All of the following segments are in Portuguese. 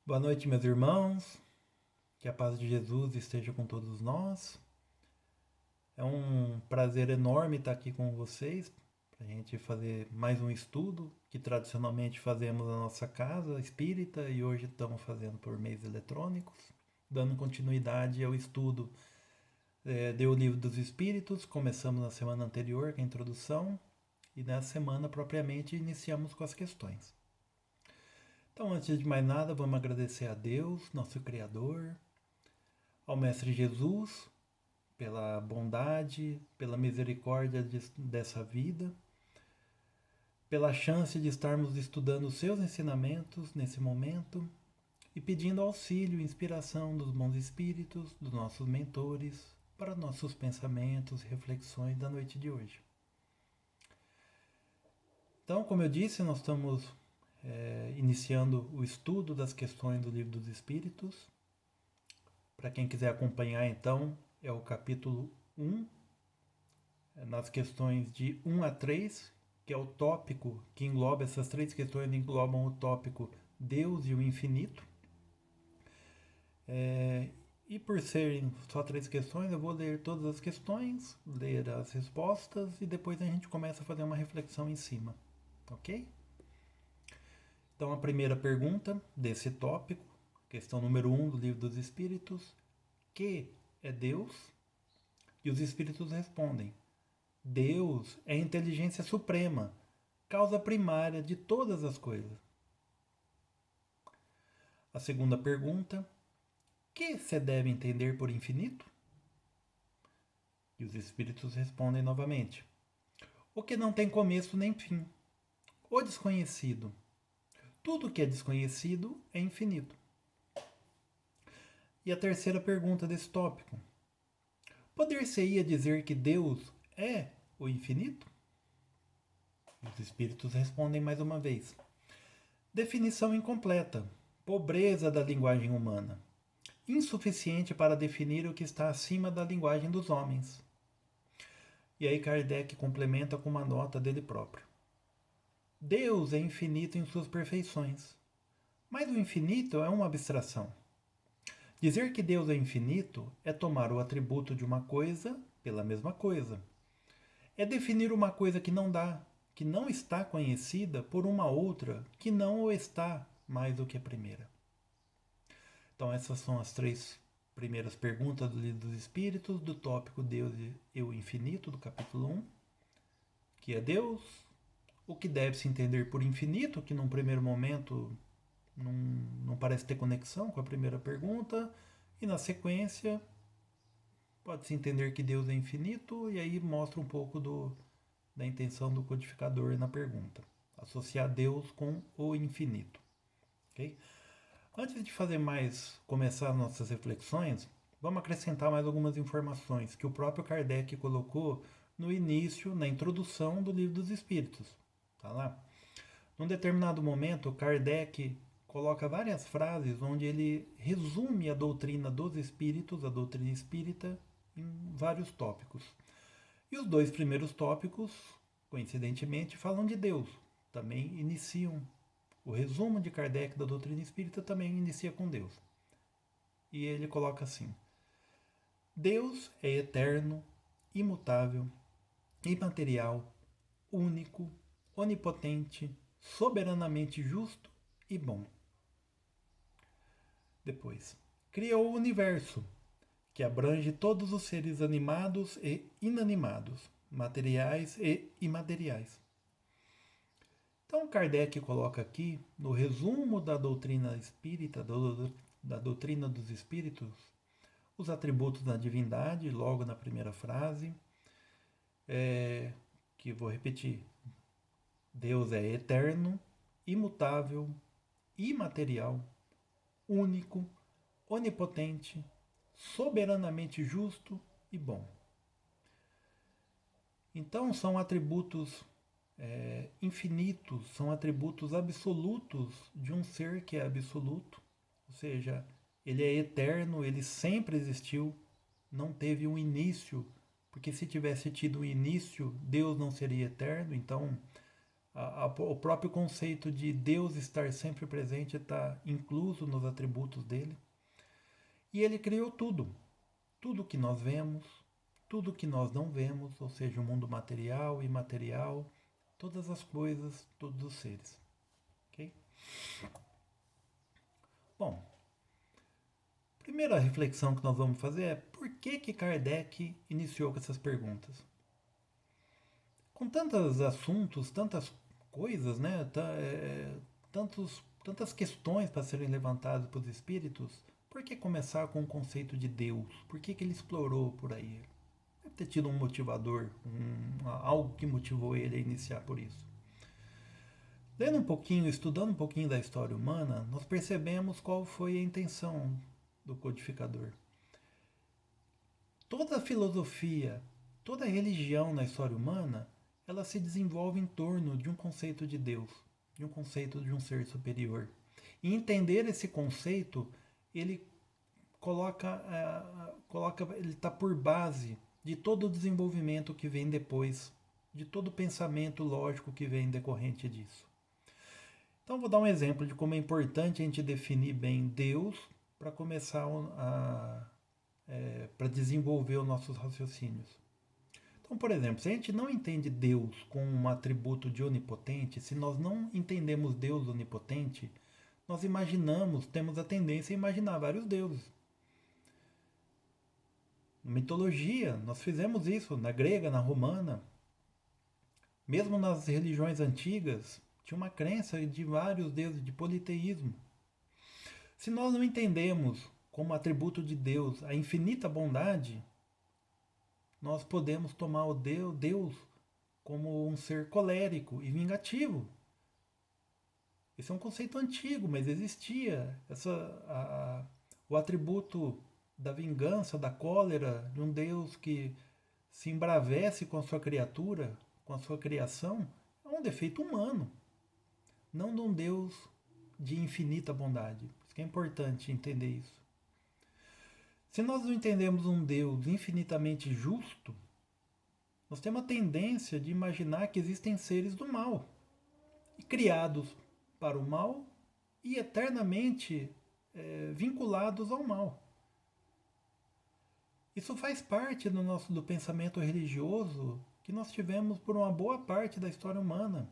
Boa noite, meus irmãos. Que a paz de Jesus esteja com todos nós. É um prazer enorme estar aqui com vocês para a gente fazer mais um estudo que tradicionalmente fazemos na nossa casa espírita e hoje estamos fazendo por meios eletrônicos, dando continuidade ao estudo do Livro dos Espíritos. Começamos na semana anterior com a introdução e nessa semana propriamente iniciamos com as questões. Então, antes de mais nada, vamos agradecer a Deus, nosso Criador, ao Mestre Jesus, pela bondade, pela misericórdia dessa vida, pela chance de estarmos estudando os seus ensinamentos nesse momento e pedindo auxílio e inspiração dos bons espíritos, dos nossos mentores, para nossos pensamentos e reflexões da noite de hoje. Então, como eu disse, nós estamos iniciando o estudo das questões do Livro dos Espíritos. Para quem quiser acompanhar, então, é o capítulo 1, nas questões de 1 a 3, que é o tópico que engloba essas três questões, englobam o tópico Deus e o infinito. E por serem só três questões, eu vou ler todas as questões, ler as respostas e depois a gente começa a fazer uma reflexão em cima, ok? Então a primeira pergunta desse tópico, questão número 1 do Livro dos Espíritos, que é Deus? E os Espíritos respondem: Deus é a inteligência suprema, causa primária de todas as coisas. A segunda pergunta: que se deve entender por infinito? E os espíritos respondem novamente: o que não tem começo nem fim, o desconhecido. Tudo que é desconhecido é infinito. E a terceira pergunta desse tópico: poder-se-ia dizer que Deus é o infinito? E os espíritos respondem mais uma vez: definição incompleta, pobreza da linguagem humana, insuficiente para definir o que está acima da linguagem dos homens. E aí Kardec complementa com uma nota dele próprio. Deus é infinito em suas perfeições, mas o infinito é uma abstração. Dizer que Deus é infinito é tomar o atributo de uma coisa pela mesma coisa. É definir uma coisa que não está conhecida por uma outra que não o está mais do que a primeira. Então essas são as três primeiras perguntas do Livro dos Espíritos, do tópico Deus e o Infinito, do capítulo 1, que é Deus, o que deve se entender por infinito, que num primeiro momento não parece ter conexão com a primeira pergunta, e na sequência pode-se entender que Deus é infinito, e aí mostra um pouco da intenção do codificador na pergunta, associar Deus com o infinito. Okay? Antes de começar nossas reflexões, vamos acrescentar mais algumas informações que o próprio Kardec colocou no início, na introdução do Livro dos Espíritos. Tá lá? Num determinado momento, Kardec coloca várias frases onde ele resume a doutrina dos espíritos, a doutrina espírita, em vários tópicos. E os dois primeiros tópicos, coincidentemente, falam de Deus. Também iniciam. O resumo de Kardec da doutrina espírita também inicia com Deus. E ele coloca assim: Deus é eterno, imutável, imaterial, único, onipotente, soberanamente justo e bom. Depois, criou o universo, que abrange todos os seres animados e inanimados, materiais e imateriais. Então, Kardec coloca aqui, no resumo da doutrina espírita, da doutrina dos espíritos, os atributos da divindade, logo na primeira frase, que vou repetir. Deus é eterno, imutável, imaterial, único, onipotente, soberanamente justo e bom. Então, são atributos infinitos, são atributos absolutos de um ser que é absoluto, ou seja, ele é eterno, ele sempre existiu, não teve um início, porque se tivesse tido um início, Deus não seria eterno, então O próprio conceito de Deus estar sempre presente está incluso nos atributos dele. E ele criou tudo. Tudo que nós vemos, tudo que nós não vemos, ou seja, o mundo material e imaterial, todas as coisas, todos os seres. Ok? Bom, a primeira reflexão que nós vamos fazer é por que Kardec iniciou com essas perguntas? Com tantos assuntos, tantas coisas, né? Tantas questões para serem levantadas pelos espíritos, por que começar com o conceito de Deus? Por que ele explorou por aí? Deve ter tido um motivador, algo que motivou ele a iniciar por isso. Lendo um pouquinho, estudando um pouquinho da história humana, nós percebemos qual foi a intenção do codificador. Toda a filosofia, toda a religião na história humana, ela se desenvolve em torno de um conceito de Deus, de um conceito de um ser superior. E entender esse conceito, ele ele está por base de todo o desenvolvimento que vem depois, de todo o pensamento lógico que vem decorrente disso. Então vou dar um exemplo de como é importante a gente definir bem Deus para começar para desenvolver os nossos raciocínios. Então, por exemplo, se a gente não entende Deus como um atributo de onipotente, se nós não entendemos Deus onipotente, nós temos a tendência a imaginar vários deuses. Na mitologia, nós fizemos isso na grega, na romana. Mesmo nas religiões antigas, tinha uma crença de vários deuses, de politeísmo. Se nós não entendemos como atributo de Deus a infinita bondade, nós podemos tomar o Deus como um ser colérico e vingativo. Esse é um conceito antigo, mas existia o atributo da vingança, da cólera, de um Deus que se embravece com a sua criatura, com a sua criação, é um defeito humano, não de um Deus de infinita bondade. Por isso que é importante entender isso. Se nós não entendemos um Deus infinitamente justo, nós temos a tendência de imaginar que existem seres do mal, e criados para o mal e eternamente vinculados ao mal. Isso faz parte do pensamento religioso que nós tivemos por uma boa parte da história humana.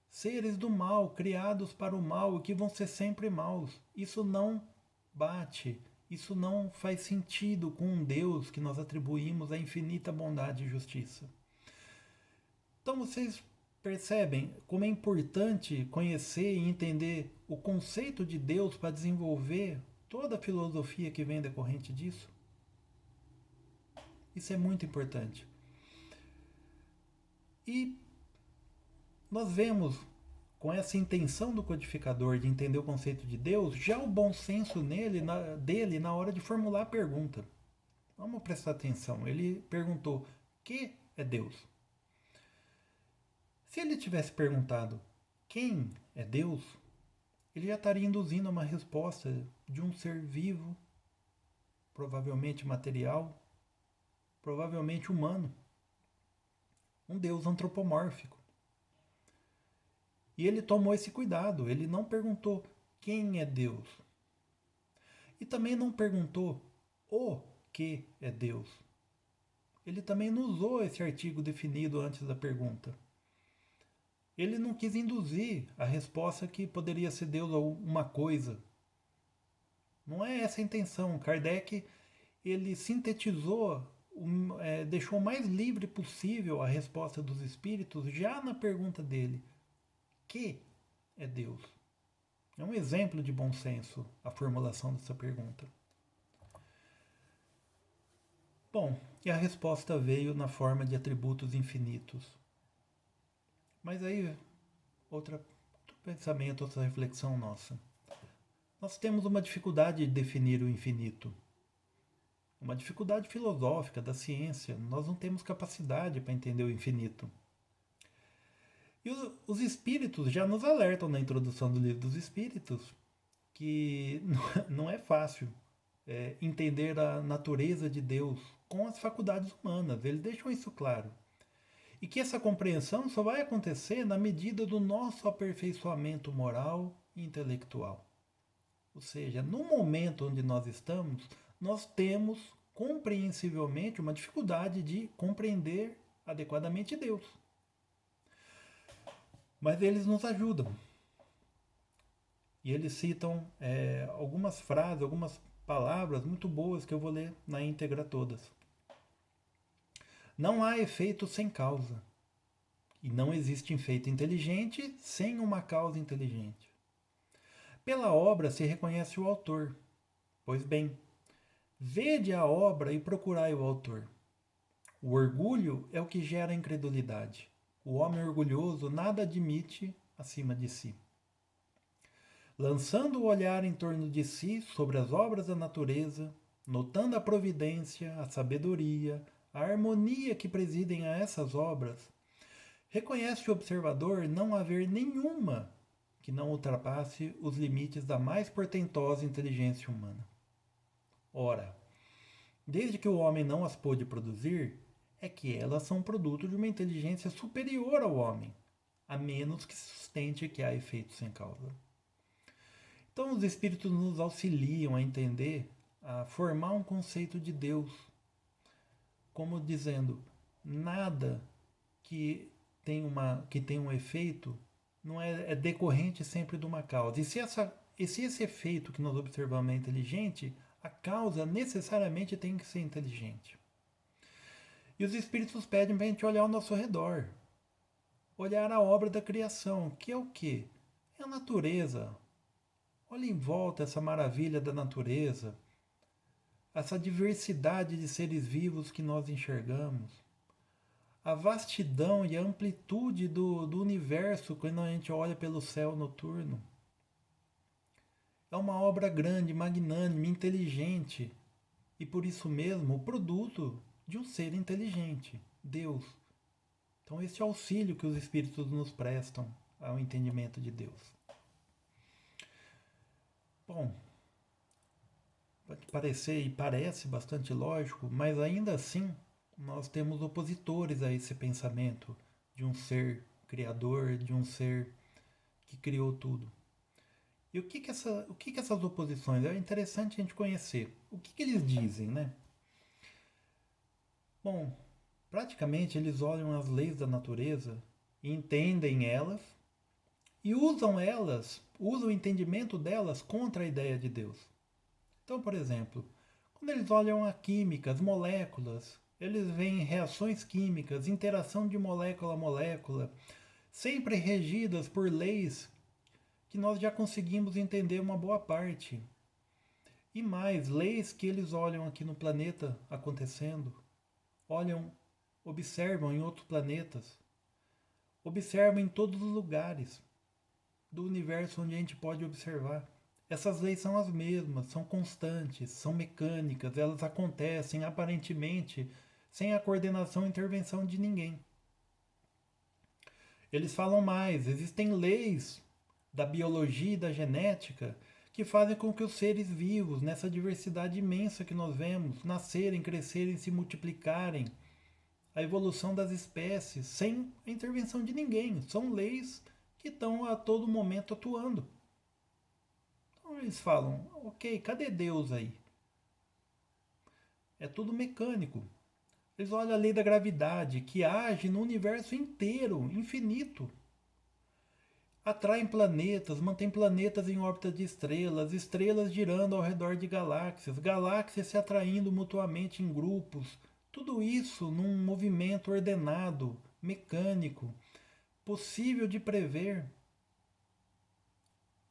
Seres do mal, criados para o mal e que vão ser sempre maus. Isso não bate, isso não faz sentido com um Deus que nós atribuímos a infinita bondade e justiça. Então vocês percebem como é importante conhecer e entender o conceito de Deus para desenvolver toda a filosofia que vem decorrente disso? Isso é muito importante. E nós vemos, com essa intenção do codificador de entender o conceito de Deus, já o bom senso dele na hora de formular a pergunta. Vamos prestar atenção. Ele perguntou: que é Deus? Se ele tivesse perguntado quem é Deus, ele já estaria induzindo a uma resposta de um ser vivo, provavelmente material, provavelmente humano. Um Deus antropomórfico. E ele tomou esse cuidado, ele não perguntou quem é Deus. E também não perguntou o que é Deus. Ele também não usou esse artigo definido antes da pergunta. Ele não quis induzir a resposta que poderia ser Deus ou uma coisa. Não é essa a intenção. Kardec, ele sintetizou, deixou o mais livre possível a resposta dos espíritos já na pergunta dele. Que é Deus? É um exemplo de bom senso a formulação dessa pergunta. Bom, e a resposta veio na forma de atributos infinitos. Mas aí, outro pensamento, outra reflexão nossa. Nós temos uma dificuldade de definir o infinito. Uma dificuldade filosófica da ciência. Nós não temos capacidade para entender o infinito. E os espíritos já nos alertam na introdução do livro dos espíritos que não é fácil entender a natureza de Deus com as faculdades humanas. Eles deixam isso claro. E que essa compreensão só vai acontecer na medida do nosso aperfeiçoamento moral e intelectual. Ou seja, no momento onde nós estamos, nós temos compreensivelmente uma dificuldade de compreender adequadamente Deus. Mas eles nos ajudam. E eles citam algumas frases, algumas palavras muito boas que eu vou ler na íntegra todas. Não há efeito sem causa. E não existe efeito inteligente sem uma causa inteligente. Pela obra se reconhece o autor. Pois bem, vede a obra e procurai o autor. O orgulho é o que gera a incredulidade. O homem orgulhoso nada admite acima de si. Lançando o olhar em torno de si sobre as obras da natureza, notando a providência, a sabedoria, a harmonia que presidem a essas obras, reconhece o observador não haver nenhuma que não ultrapasse os limites da mais portentosa inteligência humana. Ora, desde que o homem não as pôde produzir, é que elas são produto de uma inteligência superior ao homem, a menos que sustente que há efeito sem causa. Então os espíritos nos auxiliam a entender, a formar um conceito de Deus, como dizendo, nada que tem um efeito não é decorrente sempre de uma causa. E se esse efeito que nós observamos é inteligente, a causa necessariamente tem que ser inteligente. E os espíritos pedem para a gente olhar ao nosso redor, olhar a obra da criação, que é o quê? É a natureza. Olha em volta essa maravilha da natureza, essa diversidade de seres vivos que nós enxergamos, a vastidão e a amplitude do universo quando a gente olha pelo céu noturno. É uma obra grande, magnânime, inteligente e por isso mesmo o produto de um ser inteligente, Deus. Então esse é o auxílio que os espíritos nos prestam ao entendimento de Deus. Bom, pode parecer e parece bastante lógico, mas ainda assim nós temos opositores a esse pensamento de um ser criador, de um ser que criou tudo. E o que essas oposições? É interessante a gente conhecer. O que eles dizem, né? Bom, praticamente eles olham as leis da natureza e entendem elas e usam o entendimento delas contra a ideia de Deus. Então, por exemplo, quando eles olham a química, as moléculas, eles veem reações químicas, interação de molécula a molécula, sempre regidas por leis que nós já conseguimos entender uma boa parte. E mais, leis que eles olham aqui no planeta acontecendo, observam em outros planetas, observam em todos os lugares do universo onde a gente pode observar. Essas leis são as mesmas, são constantes, são mecânicas, elas acontecem aparentemente sem a coordenação e intervenção de ninguém. Eles falam mais, existem leis da biologia e da genética que fazem com que os seres vivos, nessa diversidade imensa que nós vemos, nascerem, crescerem, se multiplicarem, a evolução das espécies, sem a intervenção de ninguém. São leis que estão a todo momento atuando. Então eles falam, ok, cadê Deus aí? É tudo mecânico. Eles olham a lei da gravidade, que age no universo inteiro, infinito. Atraem planetas, mantém planetas em órbita de estrelas, estrelas girando ao redor de galáxias, galáxias se atraindo mutuamente em grupos. Tudo isso num movimento ordenado, mecânico, possível de prever.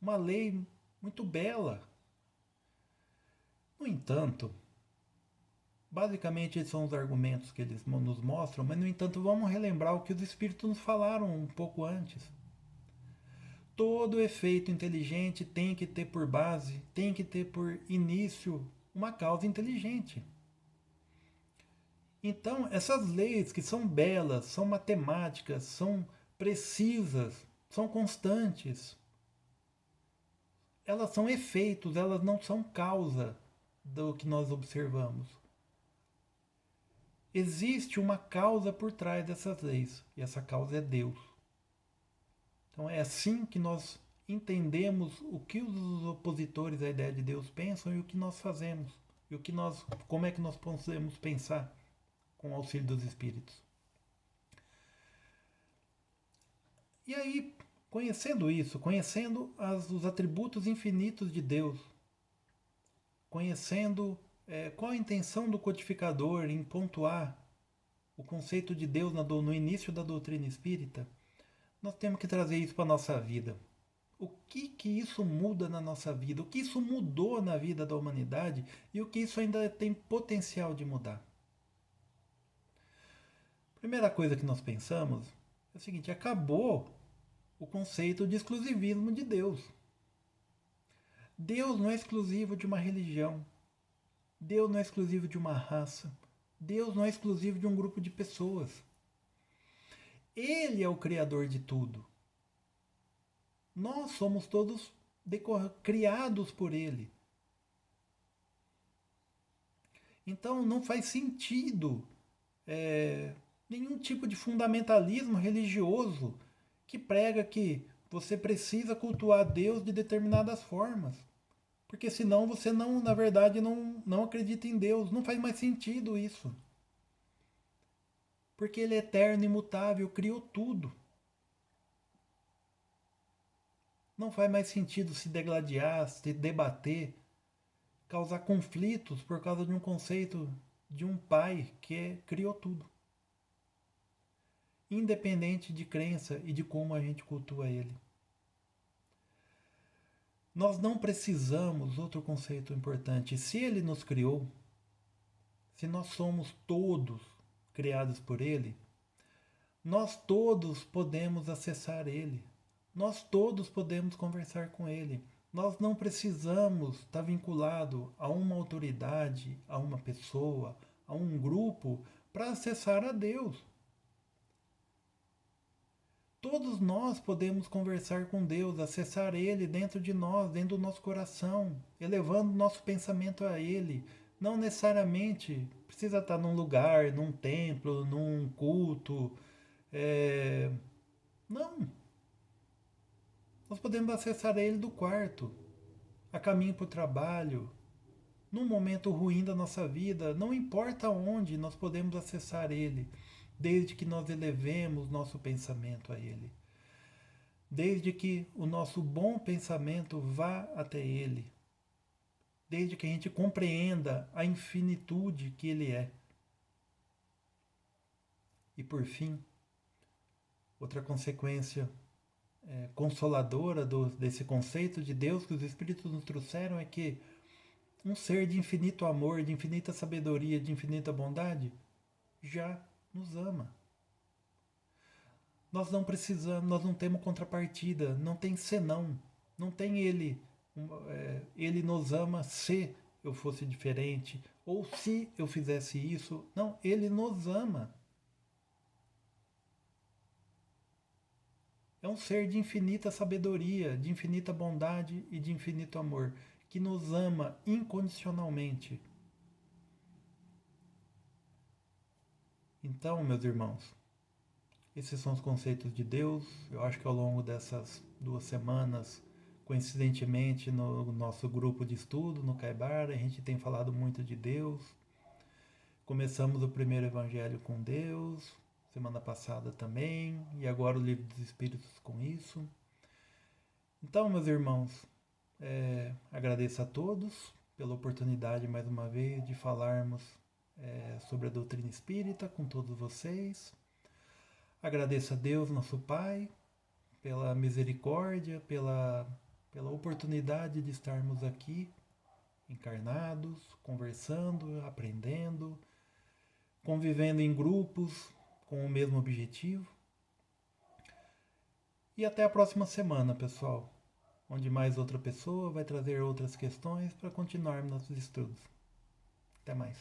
Uma lei muito bela. No entanto, basicamente esses são os argumentos que eles nos mostram, mas no entanto vamos relembrar o que os espíritos nos falaram um pouco antes. Todo efeito inteligente tem que ter por base, tem que ter por início uma causa inteligente. Então, essas leis que são belas, são matemáticas, são precisas, são constantes, elas são efeitos, elas não são causa do que nós observamos. existe uma causa por trás dessas leis, e essa causa é Deus. Então é assim que nós entendemos o que os opositores à ideia de Deus pensam e o que nós fazemos, e como é que nós podemos pensar com o auxílio dos espíritos. E aí, conhecendo isso, conhecendo os atributos infinitos de Deus, conhecendo qual a intenção do codificador em pontuar o conceito de Deus no início da doutrina espírita, nós temos que trazer isso para a nossa vida. O que isso muda na nossa vida? O que isso mudou na vida da humanidade e o que isso ainda tem potencial de mudar? Primeira coisa que nós pensamos é o seguinte: acabou o conceito de exclusivismo de Deus. Deus não é exclusivo de uma religião. Deus não é exclusivo de uma raça. Deus não é exclusivo de um grupo de pessoas. Ele é o criador de tudo. Nós somos todos criados por Ele. Então não faz sentido nenhum tipo de fundamentalismo religioso que prega que você precisa cultuar Deus de determinadas formas. Porque senão você não, na verdade, não acredita em Deus. Não faz mais sentido isso. Porque Ele é eterno, imutável, criou tudo. Não faz mais sentido se degladiar, se debater, causar conflitos por causa de um conceito de um pai que criou tudo. Independente de crença e de como a gente cultua ele. Nós não precisamos, outro conceito importante, se ele nos criou, se nós somos todos criados por ele, nós todos podemos acessar ele. Nós todos podemos conversar com ele. Nós não precisamos estar vinculado a uma autoridade, a uma pessoa, a um grupo para acessar a Deus. Todos nós podemos conversar com Deus, acessar Ele dentro de nós, dentro do nosso coração, elevando nosso pensamento a Ele. Não necessariamente precisa estar num lugar, num templo, num culto. Não. Nós podemos acessar Ele do quarto, a caminho para o trabalho, num momento ruim da nossa vida, não importa onde, nós podemos acessar Ele, desde que nós elevemos nosso pensamento a Ele. Desde que o nosso bom pensamento vá até Ele. Desde que a gente compreenda a infinitude que Ele é. E por fim, outra consequência consoladora desse conceito de Deus que os Espíritos nos trouxeram é que um ser de infinito amor, de infinita sabedoria, de infinita bondade, já nos ama. Nós não precisamos, nós não temos contrapartida, não tem senão, não tem ele. Ele nos ama se eu fosse diferente, ou se eu fizesse isso. Não, ele nos ama. É um ser de infinita sabedoria, de infinita bondade e de infinito amor, que nos ama incondicionalmente. Então, meus irmãos, esses são os conceitos de Deus. Eu acho que ao longo dessas 2 semanas, coincidentemente, no nosso grupo de estudo, no Caibara, a gente tem falado muito de Deus. Começamos o primeiro evangelho com Deus, semana passada também, e agora o livro dos Espíritos com isso. Então, meus irmãos, agradeço a todos pela oportunidade, mais uma vez, de falarmos sobre a doutrina espírita com todos vocês. Agradeço a Deus, nosso Pai, pela misericórdia, pela oportunidade de estarmos aqui, encarnados, conversando, aprendendo, convivendo em grupos com o mesmo objetivo. E até a próxima semana, pessoal, onde mais outra pessoa vai trazer outras questões para continuarmos nossos estudos. Até mais.